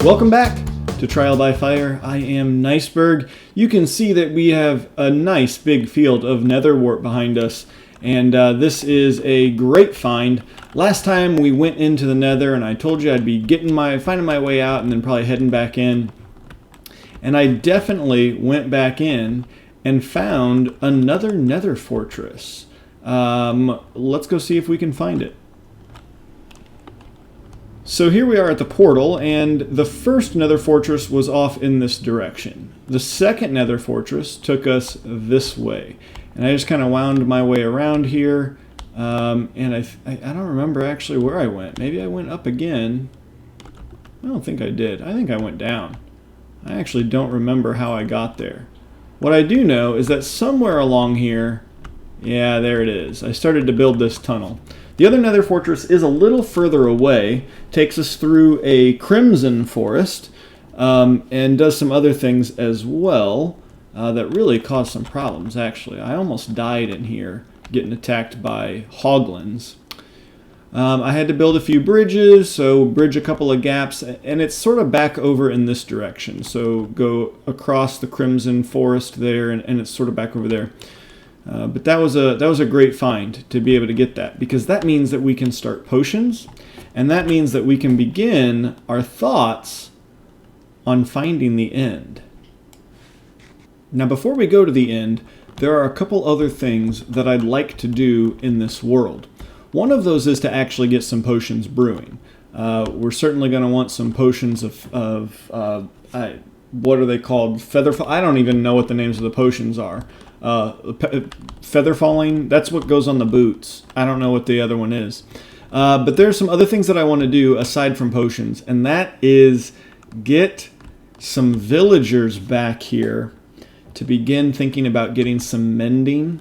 Welcome back to Trial by Fire. I am Niceberg. You can see that we have a nice big field of nether wart behind us, and this is a great find. Last time we went into the nether and I told you I'd be finding my way out and then probably heading back in. And I definitely went back in and found another nether fortress. Let's go see if we can find it. So here we are at the portal, and the first nether fortress was off in this direction. The second nether fortress took us this way. And I just kind of wound my way around here. And I don't remember actually where I went. Maybe I went up again. I don't think I did. I think I went down. I actually don't remember how I got there. What I do know is that somewhere along here, yeah, there it is. I started to build this tunnel. The other nether fortress is a little further away, takes us through a crimson forest, and does some other things as well that really caused some problems, actually. I almost died in here getting attacked by hoglins. I had to build a few bridges, so bridge a couple of gaps, and it's sort of back over in this direction. So go across the crimson forest there, and it's sort of back over there. But that was a great find to be able to get that, because that means that we can start potions, and that means that we can begin our thoughts on finding the end. Now, before we go to the end, there are a couple other things that I'd like to do in this world. One of those is to actually get some potions brewing. We're certainly going to want some potions of what are they called? Feather. I don't even know what the names of the potions are. Feather falling, that's what goes on the boots. I don't know what the other one is. But there's some other things that I want to do aside from potions, and that is get some villagers back here to begin thinking about getting some mending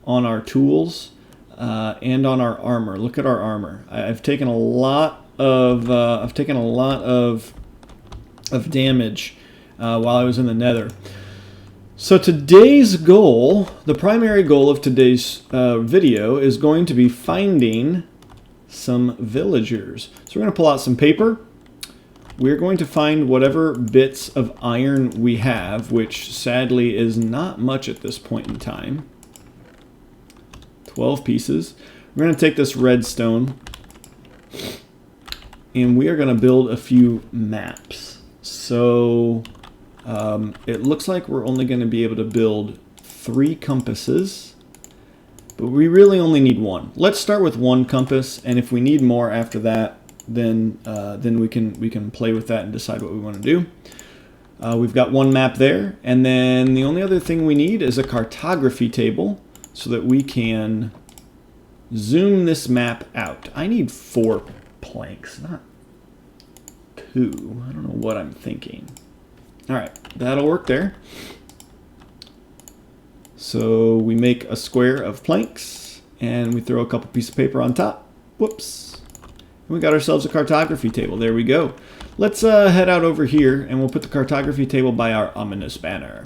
on our tools and on our armor. Look at our armor. I've taken a lot of damage while I was in the nether. So today's goal, the primary goal of today's video, is going to be finding some villagers. So we're going to pull out some paper. We're going to find whatever bits of iron we have, which sadly is not much at this point in time. 12 pieces. We're going to take this redstone, and we are going to build a few maps. So it looks like we're only going to be able to build 3 compasses, but we really only need 1. Let's start with 1 compass, and if we need more after that, then we can play with that and decide what we want to do. We've got 1 map there, and then the only other thing we need is a cartography table so that we can zoom this map out. I need 4 planks, not 2. I don't know what I'm thinking. All right, that'll work there. So we make a square of planks, and we throw a couple pieces of paper on top. Whoops. And we got ourselves a cartography table. There we go. Let's head out over here, and we'll put the cartography table by our ominous banner.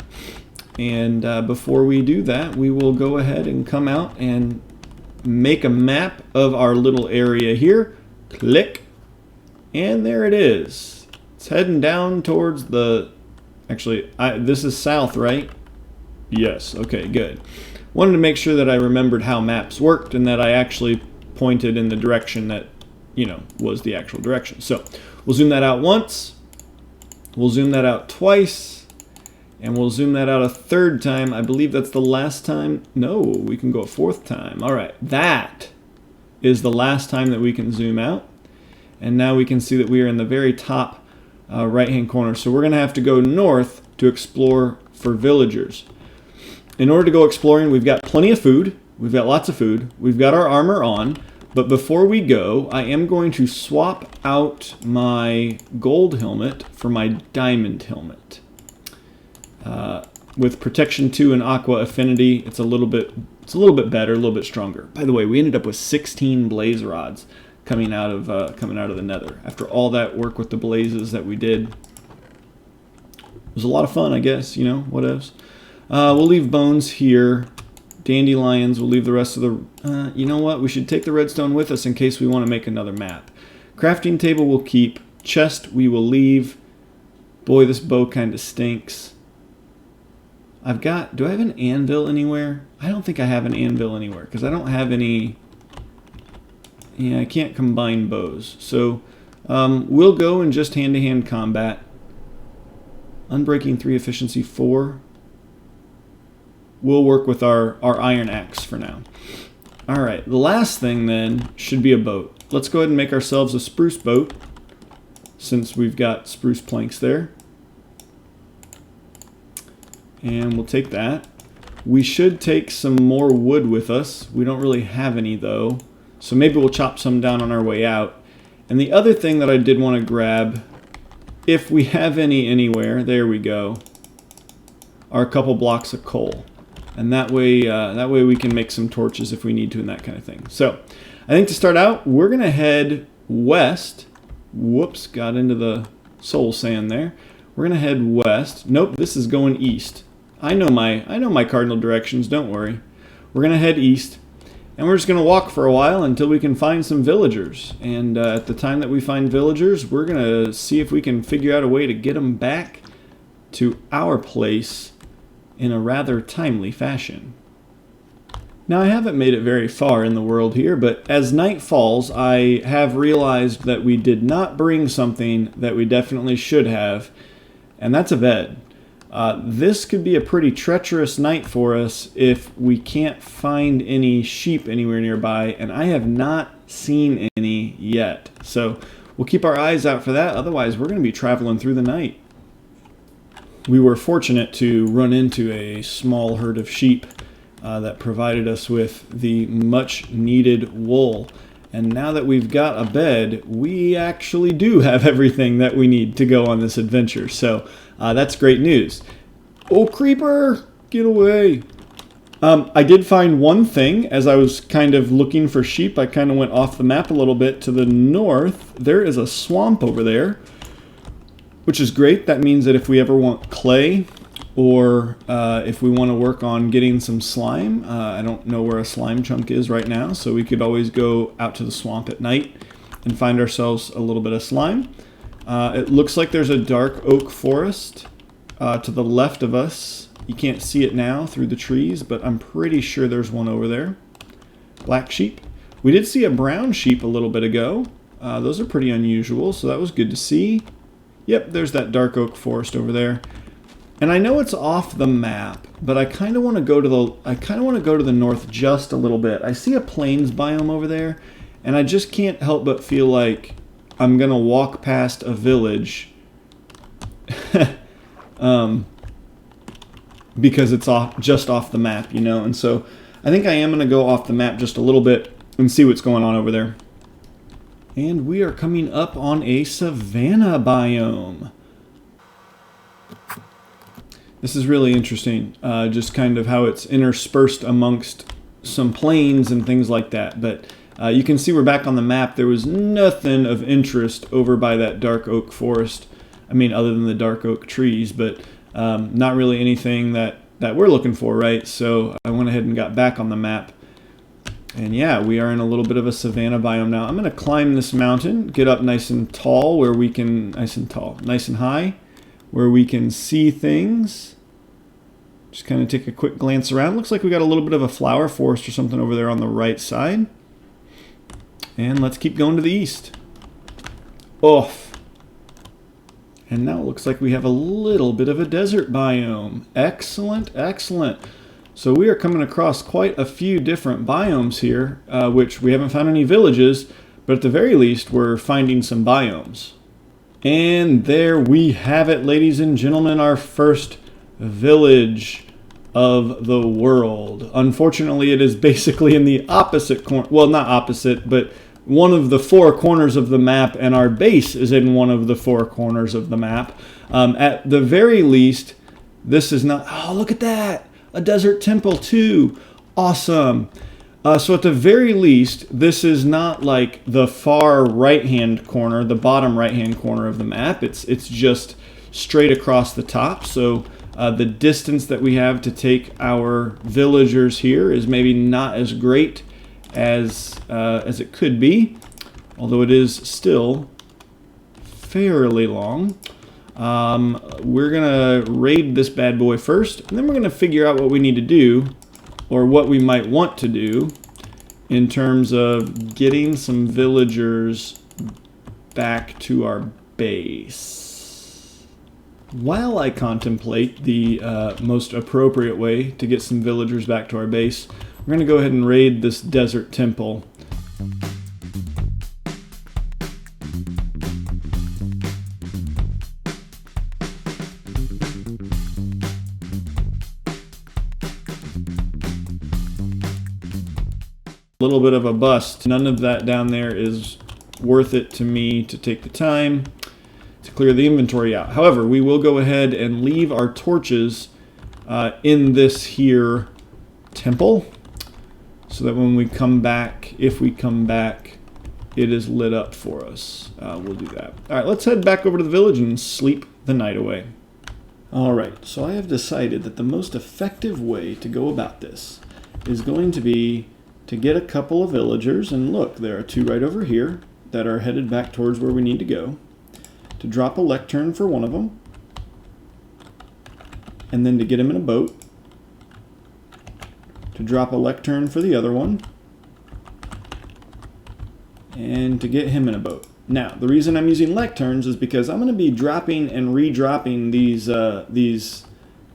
And before we do that, we will go ahead and come out and make a map of our little area here. Click. And there it is. It's heading down towards the... Actually, this is south, right? Yes, okay, good. Wanted to make sure that I remembered how maps worked and that I actually pointed in the direction that, was the actual direction. So we'll zoom that out once, we'll zoom that out twice, and we'll zoom that out a 3rd time. I believe that's the last time. No, we can go a 4th time. All right, that is the last time that we can zoom out. And now we can see that we are in the very top right-hand corner. So we're going to have to go north to explore for villagers. In order to go exploring, we've got plenty of food. We've got lots of food. We've got our armor on. But before we go, I am going to swap out my gold helmet for my diamond helmet. With protection 2 and aqua affinity, it's a little bit better, a little bit stronger. By the way, we ended up with 16 blaze rods coming out of the nether. After all that work with the blazes that we did, it was a lot of fun, I guess. What else? We'll leave bones here. Dandelions, we'll leave the rest of the... you know what? We should take the redstone with us in case we want to make another map. Crafting table we'll keep. Chest we will leave. Boy, this bow kind of stinks. Do I have an anvil anywhere? I don't think I have an anvil anywhere because I don't have any. Yeah, I can't combine bows. So we'll go in just hand-to-hand combat. Unbreaking 3, efficiency 4. We'll work with our iron axe for now. All right, the last thing then should be a boat. Let's go ahead and make ourselves a spruce boat since we've got spruce planks there. And we'll take that. We should take some more wood with us. We don't really have any though. So maybe we'll chop some down on our way out. And the other thing that I did want to grab, if we have any anywhere, there we go, are a couple blocks of coal. And that way we can make some torches if we need to and that kind of thing. So I think to start out, we're going to head west. Whoops, got into the soul sand there. We're going to head west. Nope, this is going east. I know my cardinal directions, don't worry. We're going to head east. And we're just going to walk for a while until we can find some villagers. And at the time that we find villagers, we're going to see if we can figure out a way to get them back to our place in a rather timely fashion. Now, I haven't made it very far in the world here, but as night falls, I have realized that we did not bring something that we definitely should have, and that's a bed. This could be a pretty treacherous night for us if we can't find any sheep anywhere nearby, and I have not seen any yet. So we'll keep our eyes out for that, otherwise we're going to be traveling through the night. We were fortunate to run into a small herd of sheep that provided us with the much needed wool. And now that we've got a bed, we actually do have everything that we need to go on this adventure. So that's great news. Oh, creeper, get away. I did find one thing as I was kind of looking for sheep. I kind of went off the map a little bit to the north. There is a swamp over there, which is great. That means that if we ever want clay or if we want to work on getting some slime, I don't know where a slime chunk is right now, so we could always go out to the swamp at night and find ourselves a little bit of slime. It looks like there's a dark oak forest to the left of us. You can't see it now through the trees, but I'm pretty sure there's one over there. Black sheep. We did see a brown sheep a little bit ago. Those are pretty unusual, so that was good to see. Yep, there's that dark oak forest over there. And I know it's off the map, but I kind of want to go to the north just a little bit. I see a plains biome over there, and I just can't help but feel like I'm going to walk past a village because it's just off the map, you know. And so I think I am going to go off the map just a little bit and see what's going on over there. And we are coming up on a savanna biome. This is really interesting, just kind of how it's interspersed amongst some plains and things like that. But you can see we're back on the map. There was nothing of interest over by that dark oak forest. I mean, other than the dark oak trees, but not really anything that we're looking for, right? So I went ahead and got back on the map. And yeah, we are in a little bit of a savanna biome now. I'm going to climb this mountain, get up nice and tall where we can, nice and high, where we can see things. Just kind of take a quick glance around. Looks like we got a little bit of a flower forest or something over there on the right side. And let's keep going to the east. Off. And now it looks like we have a little bit of a desert biome. Excellent, excellent. So we are coming across quite a few different biomes here, which we haven't found any villages, but at the very least we're finding some biomes. And there we have it, ladies and gentlemen, our first village of the world. Unfortunately, it is basically in the opposite corner. Well, not opposite, but one of the four corners of the map, and our base is in one of the four corners of the map. At the very least, this is not... Oh, look at that! A desert temple too. Awesome. So at the very least, this is not like the far right-hand corner, the bottom right-hand corner of the map. It's just straight across the top. So the distance that we have to take our villagers here is maybe not as great as it could be, although it is still fairly long. We're going to raid this bad boy first, and then we're going to figure out what we need to do, or what we might want to do, in terms of getting some villagers back to our base. While I contemplate the most appropriate way to get some villagers back to our base, we're going to go ahead and raid this desert temple. A little bit of a bust. None of that down there is worth it to me to take the time to clear the inventory out. However, we will go ahead and leave our torches in this here temple so that when we come back, if we come back, it is lit up for us. We'll do that. All right, let's head back over to the village and sleep the night away. All right, so I have decided that the most effective way to go about this is going to be to get a couple of villagers, and look, there are two right over here that are headed back towards where we need to go, to drop a lectern for one of them, and then to get him in a boat, to drop a lectern for the other one, and to get him in a boat. Now, the reason I'm using lecterns is because I'm going to be dropping and re-dropping these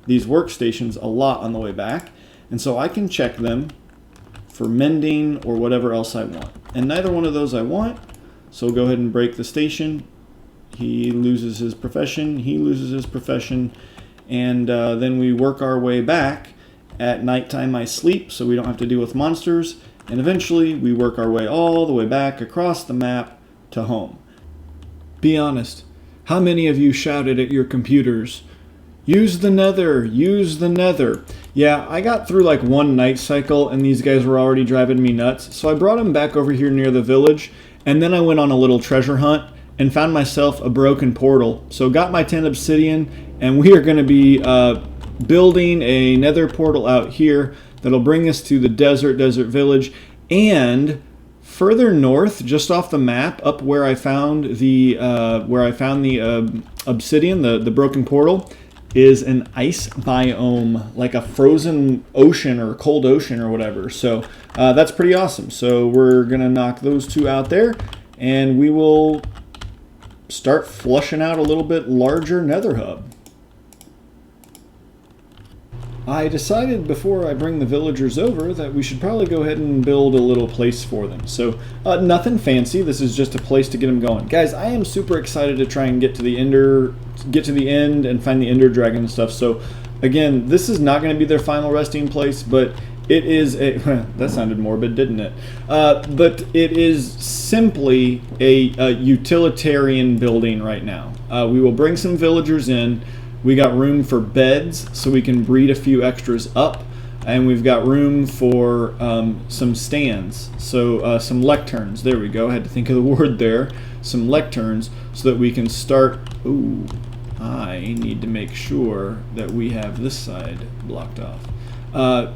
workstations a lot on the way back, and so I can check them for mending or whatever else I want. And neither one of those I want, so we'll go ahead and break the station. He loses his profession, he loses his profession, and then we work our way back. At nighttime I sleep so we don't have to deal with monsters, and eventually we work our way all the way back across the map to home. Be honest, how many of you shouted at your computers, "Use the nether, use the nether"? Yeah, I got through like one night cycle and these guys were already driving me nuts, so I brought them back over here near the village, and then I went on a little treasure hunt and found myself a broken portal. So got my 10 obsidian, and we are going to be building a nether portal out here that'll bring us to the desert village, and further north, just off the map, up where I found the obsidian, the broken portal, is an ice biome, like a frozen ocean or cold ocean or whatever. So that's pretty awesome. So we're gonna knock those two out there, and we will start flushing out a little bit larger nether hub. I decided before I bring the villagers over that we should probably go ahead and build a little place for them. So nothing fancy. This is just a place to get them going. Guys, I am super excited to try and get to the end and find the ender dragon and stuff. So again, this is not going to be their final resting place, but it is a that sounded morbid, didn't it? But it is simply a utilitarian building right now. We will bring some villagers in. We got room for beds, so we can breed a few extras up, and we've got room for some stands, so some lecterns. There we go. I had to think of the word there. Some lecterns, so that we can start. Ooh, I need to make sure that we have this side blocked off.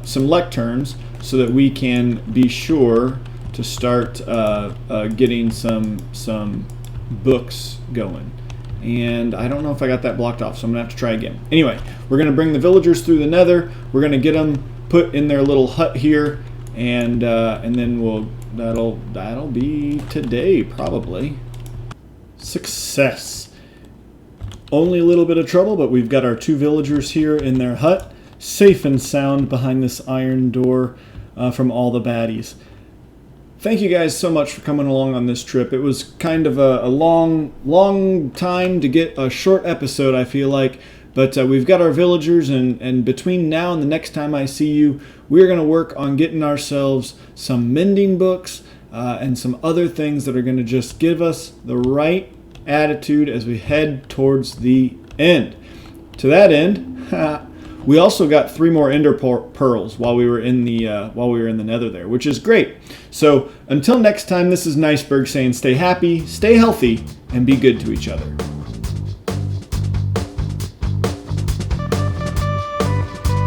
Some lecterns, so that we can be sure to start getting some books going. And I don't know if I got that blocked off, so I'm gonna have to try again. Anyway, we're gonna bring the villagers through the nether. We're gonna get them put in their little hut here, and then that'll be today probably. Success. Only a little bit of trouble, but we've got our two villagers here in their hut, safe and sound behind this iron door from all the baddies. Thank you guys so much for coming along on this trip. It was kind of a long time to get a short episode, I feel like. But we've got our villagers, and between now and the next time I see you, we're going to work on getting ourselves some mending books and some other things that are going to just give us the right attitude as we head towards the end. To that end, we also got 3 more ender pearls while we were in the nether there, which is great. So until next time, this is Niceberg saying stay happy, stay healthy, and be good to each other.